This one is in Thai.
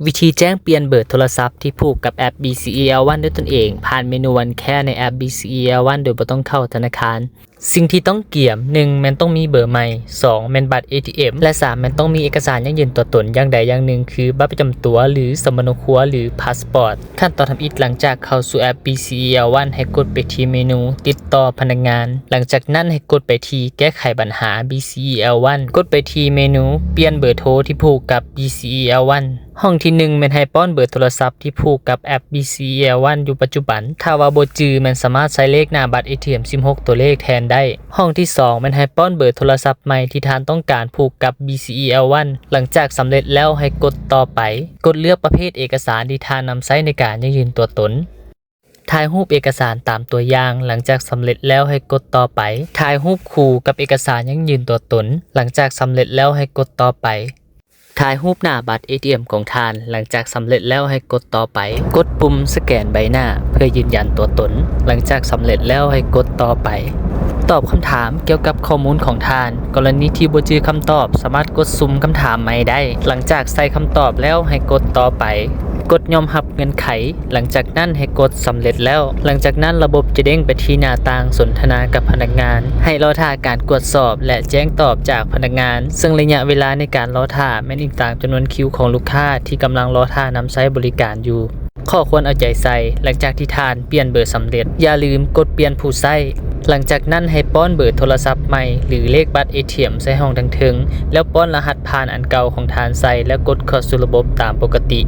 วิธีแจ้งเปลี่ยนเบอร์โทรศัพท์ที่ผูกกับแอป BCEL1 ด้วยตนเองผ่านเมนูวันแค่ในแอป BCEL1 โดยบ่ต้องเข้าธนาคารสิ่งที่ต้องเกี่ยม 1. แม่นต้องมีเบอร์ใหม่ 2. แม่นบัตร ATM และ 3. แม่นต้องมีเอกสารยั่งยืนตัวตนอย่างใดอย่างหนึ่งคือบัตรประจำตัวหรือสมุดครัวหรือพาสปอร์ตขั้นตอนทำอิฐหลังจากเข้าสู่แอป BCEL1 ให้กดไปที่เมนูติดต่อพนักงานหลังจากนั้นให้กดไปที่แก้ไขปัญหา BCEL1 กดไปที่เมนูเปลี่ยนเบอร์โทรที่ผูกกับ BCEL1ห้องที่1แม่นให้ป้อนเบอร์โทรศัพท์ที่ผูกกับแอป BCEL1 อยู่ปัจจุบันถ้าว่าบ่จื้อแม่นสามารถใช้เลขหน้าบัตร ATM 16 ตัวเลขแทนได้ห้องที่2แม่นให้ป้อนเบอร์โทรศัพท์ใหม่ที่ท่านต้องการผูกกับ BCEL1 หลังจากสำเร็จแล้วให้กดต่อไปกดเลือกประเภทเอกสารที่ท่านนำใช้ในการยืนตัวตนถ่ายรูปเอกสารตามตัวอย่างหลังจากสำเร็จแล้วให้กดต่อไปถ่ายรูปคู่กับเอกสารยืนตัวตนหลังจากสำเร็จแล้วให้กดต่อไปถ่ายรูปหน้าบัตร ATM ของท่านหลังจากสำเร็จแล้วให้กดต่อไปกดปุ่มสแกนใบหน้าเพื่อยืนยันตัวตนหลังจากสำเร็จแล้วให้กดต่อไปตอบคำถามเกี่ยวกับข้อมูลของท่านกรณีที่บ่จื้อคำตอบสามารถกดสุ่มคำถามใหม่ได้หลังจากใส่คำตอบแล้วให้กดต่อไปกดยอมรับเงื่อนไขหลังจากนั้นให้กดสำเร็จแล้วหลังจากนั้นระบบจะเด้งไปที่หน้าต่างสนทนากับพนักงานให้รอท่าการตรวจสอบและแจ้งตอบจากพนักงานซึ่งระยะเวลาในการรอท่าแม้นอิงตามจำนวนคิวของลูกค้าที่กำลังรอท่านำใช้บริการอยู่ข้อควรเอาใจใส่หลังจากที่ท่านเปลี่ยนเบอร์สำเร็จอย่าลืมกดเปลี่ยนผู้ใช้หลังจากนั้นให้ป้อนเบอร์โทรศัพท์ใหม่หรือเลขบัตร ATM ใส่ห้องทั้งถึงแล้วป้อนรหัสผ่านอันเก่าของท่านใส่แล้วกดเข้าสู่ระบบตามปกติ